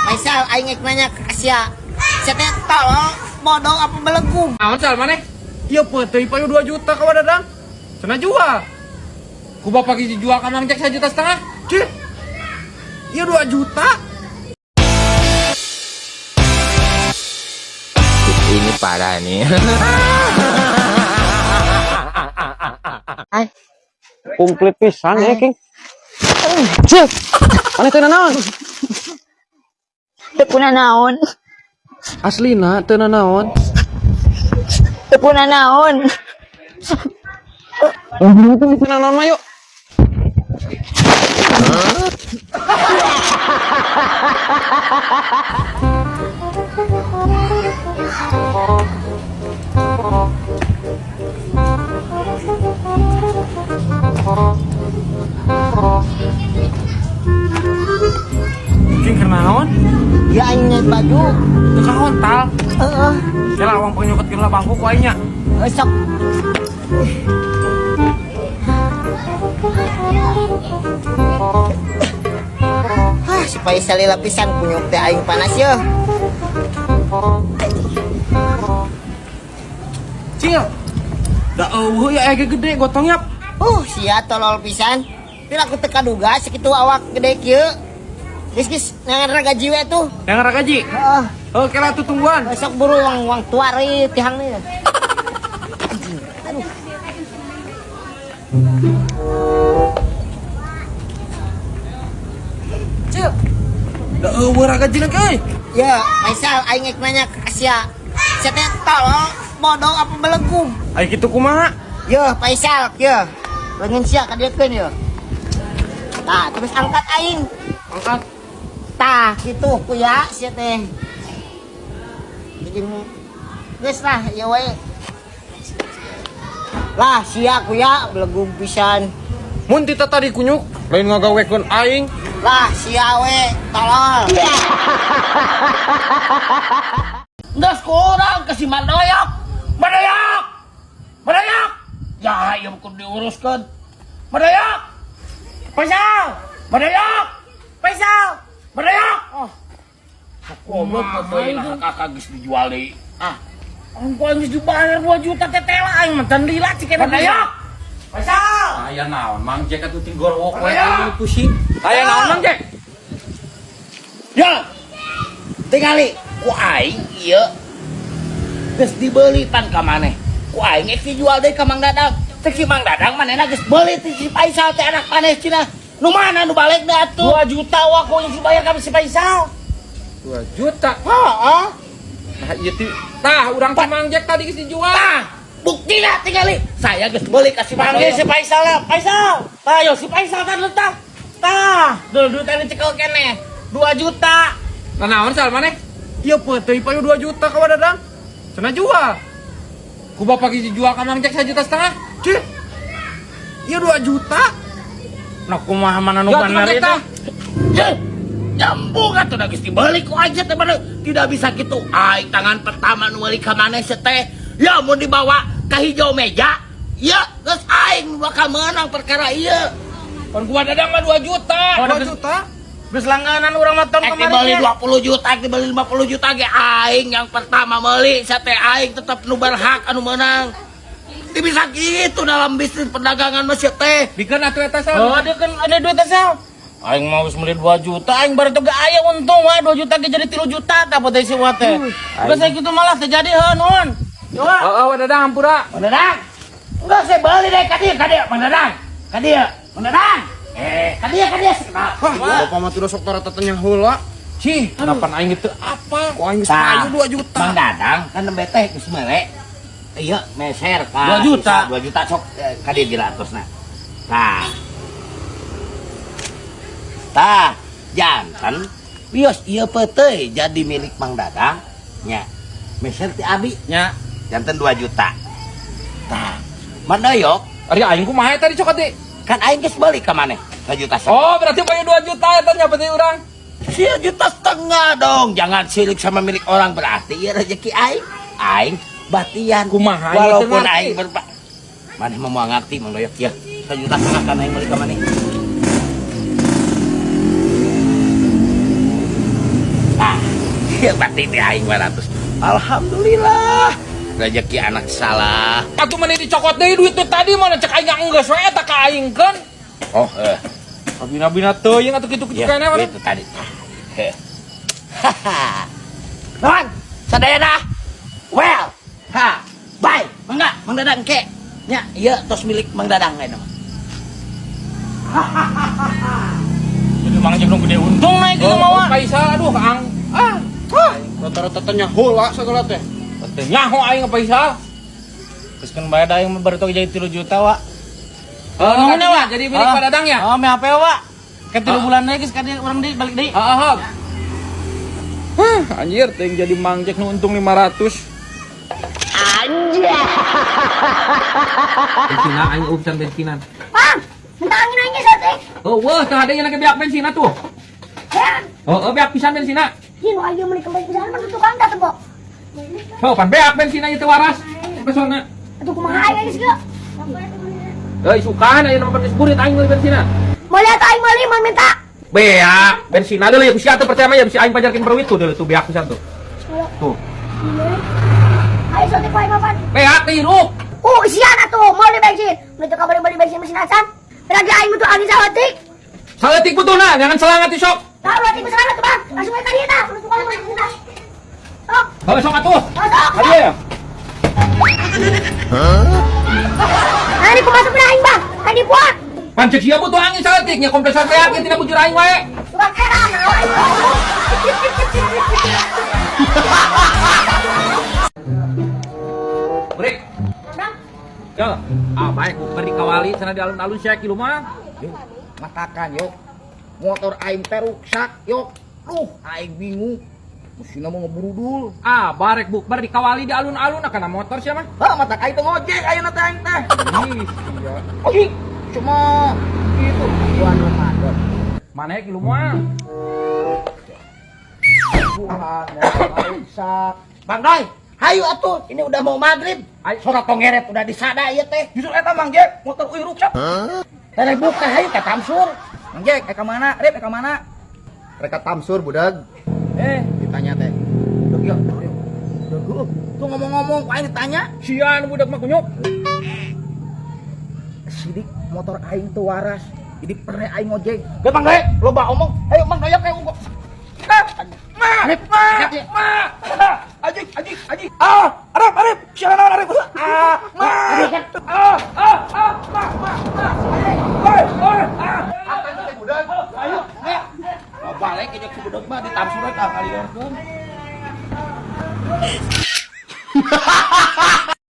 Faisal aing ek nanya ke Asia. Saya teh tolong bodoh apa belenggu. Naon sal maneh? Ieu peuting payu 2 juta ka wadadang. Cenah jual. Ku bapak gizi jual ka Mang Jack 1,5 juta. Cih. Ieu 2 juta. Ini parah nih. Komplit pisan ya, King. Cek. Mana teu naon? Teu puna naon. Aslina teu naon. Teu puna naon. Teu naon mah yuk. Cing kenaon? Ya aing nyet baju. Teu ka hontal. Heeh. Kela awang penyokotkeun lah bangku ku aing nya. Sok. Supaya sali lapisan kunyuk teh aing panas ya. Cing. Da eueuh ya ege gede gotongnya. Sia tolol pisan. Pila aku teu kaduga sakitu awak gede kieu. Geus nangan gaji we tuh. Yang ngara gaji. Heeh. Oh, kela tuh tungguan. Sok buru wang tua reuy tihang nih. Aduh. Cil. Da eueuh ra gaji euy. Ya, Faisal aing ek nanya ke Asia. Saya teh tolong bodoh apa belenggu. Ai kitu kumaha? Ya, Faisal, ya. Leungin sia ka dieukeun ya. Tah, terus angkat aing. Angkat. Tah, kitu kuya sia teh. Jadi geus lah, ya we. Lah, sia kuya belenggu pisan. Mun ti tadi kunyuk, lain ngagawekeun aing. Lah, sia we, tolol. Nggak kurang kasih mandoyak, mandoyak, mandoyak. Ya, yang kudu diuruskan. Mandoyak, Faisal, mandoyak, Faisal, mandoyak. Oh, goblok pemain kakak geus dijual deui. Ang geus dibayar 2 juta tetela aing mantan lila cikeun mandoyak. Faisal, Aya naon Mang Jack atuh tinggor wok we pusing. Aya naon Mang Jack? ya, tingali ku aing ieu geus dibeli pan ka maneh. Ku aing geus dijual deui ka Mang Dadang. Teh si Mang Dadang manehna geus beuli ti si Faisal teh anak maneh cenah. Nu mana nu balik da atuh? 2 juta waku yang dibayar ka si Faisal. 2 juta. Heeh. Nah ieu teh tah urang teh Mang Jack tadi geus dijual. Tah, buktina tingali saya geus beuli ka si Panggil si Faisal lah. Faisal. Ayo si Faisal kan letak. Tah, duit tadi cekel keneh. 2 juta. Nah naon sal maneh? Ieu peuting payu 2 juta ka wadadang. Cenah jual. Ku bapak gizi jual ka Mang Jack 1,5 juta. Cih. Ieu 2 juta. Nah kumaha mana nu Ya, bener Mang Jack itu? tah. Nyambung atuh da geus dibeli ku aja teh bener. Tidak bisa kitu. Ai tangan pertama nu meuli ka maneh teh. Ya mun dibawa ka hijau meja, ya geus aing bakal menang perkara ieu. Pan ku wadadang mah 2 juta. 2 juta. Geus langganan urang mah tahun kemarin. Dibeli 20 juta, dibeli 50 juta ge aing yang pertama meuli teh aing tetep nu berhak anu menang. Ti bisa gitu dalam bisnis perdagangan mah teh. Dikeun atuh eta sal. Oh, dia kan ada duit asal. Aing mau geus meuli 2 juta, aing baru teh aya untung we 2 juta ge jadi 3 juta tah pote si wa teh. Geus aya kitu malah terjadi heuh. Coba. Heeh wadadang hampura. Mandadang. Enggak saya beli deh ka dieu, Mandadang. Ka dieu, Mandadang. Ka dieu. Bapak mah tidak sok tara tetenya heula. Cih, harapan aing itu apa? Kok aing geus Tah, payu 2 juta. Mang Dadang kan nembe teh geus mere. Iya, meser ka 2 juta. 2 juta sok ka dieu diratosna. Tah, jantan bios ieu peuteuy jadi milik Mang Dadang nya. Meser ti abi Nya, jantan 2 juta. Tah, mandoyok ari aing kumaha eta dicokot deui? kan aing geus beli ka maneh 2 juta. Oh, berarti payu 2 juta eta nya berarti urang. 1,5 juta dong. Jangan silik sama milik orang berarti ieu rezeki aing. Aing batian Kumaha, walaupun ieu teu aing berpa. Maneh mah moal ngarti mandoyok ya. 1,5 juta kan aing beli ka maneh. Berarti di aing 200. Alhamdulillah. Rezeki anak salah. Atuh mana dicokot deui duit teh tadi mana cek aing enggeus we eta ka aing kan. Oh, Abina-bina teuing atuh kitu-kitu kana mana. itu tadi. Non, sadayana. Well, bye. Mangga, Mang Dadang ke. Nya, ieu tos milik Mang Dadang we non. Jadi mang jeung gede untung naik kitu mah. Paisa aduh ang. Rata-rata tanya heula segala teh. Teu nyaho aing paisa. Terus kan bayar aing baru tong jadi 3 juta, Wak. Nuhun ya, Wak. Jadi milik Pak Dadang ya? Oh, me HP, Wak. Kan 3 bulan lagi sekali orang deui balik deui. Heeh. Anjir, teh jadi mangjek nu untung 500. Bensinan aing urusan bensinan. Mentangin aja sate. Oh, wah, tah ada yang lagi biak bensin atuh. Ya, Oh, biak pisan bensin. gino aja mulai kembali ke sana tukang datang kok. So, pan beak bensin aja teu waras. Pesona. Aduh kumaha aya geus geu. Euy, sukaan aya nu pakai burit aing meuli bensin. Mau lihat aing meuli mau minta. Beak bensin deui ya bisa atuh percaya mah ya bisa aing pajarkeun perwit tuh deui tuh beak pisan tuh. Tuh. Ayo sate poe mapan. Beak teh hirup. Isian atuh mau beli bensin. Udah kabar beli bensin mesin asan. Lagi aing butuh ahli sawatik. Saletik betulna, jangan selangat di sok. Tahu lagi besaran tuh, Bang. Langsung aja tadi tah. Langsung aja mesin asan. Sok, Kalau sok atuh. masuk. Hadi ya. Nah, ini masuk ke aing, Bang. Tadi buat. Pancek sia butuh angin saletiknya kompresor beak yang tidak bujur aing wae. Tukang heran. Break. Bang, Ya, baik beri kawali sana di alun-alun sia kilu mah. Yuk, matakan yuk. Motor aing teh rusak yuk. Aing bingung. Mesinna mau ngeburudul. Barek bu, bari dikawali di alun-alun akan motor sia mah. Matak aing teh ngojek ayeuna teh aing teh. Ih, sia. Ojek. Cuma gitu. Bulan Ramadan. Mana ya kilu mah? Bulan rusak. Bang Doy, hayu atuh. Ini udah mau maghrib. Ayo. Sorak tongeret udah disada ieu teh. Justru eta Mang Jek, motor euy rusak. Teh buka hayu ka Tamsur. Mang Jek, ka mana? Rep ka mana? Mereka tamsur budak. Ditanya teh. Udah yuk. Udah tuh ngomong-ngomong, kok aing ditanya? Sian budak mah kunyuk. Sidik motor aing tuh waras. Jadi pernah aing ngojek. Ge Mang Doy, loba omong. Ayo Mang Doy kayak unggul. Arif. Ajik. Arif. Siapa nama Arif? Balik aja si budak mah ditamsuran kali ordeun.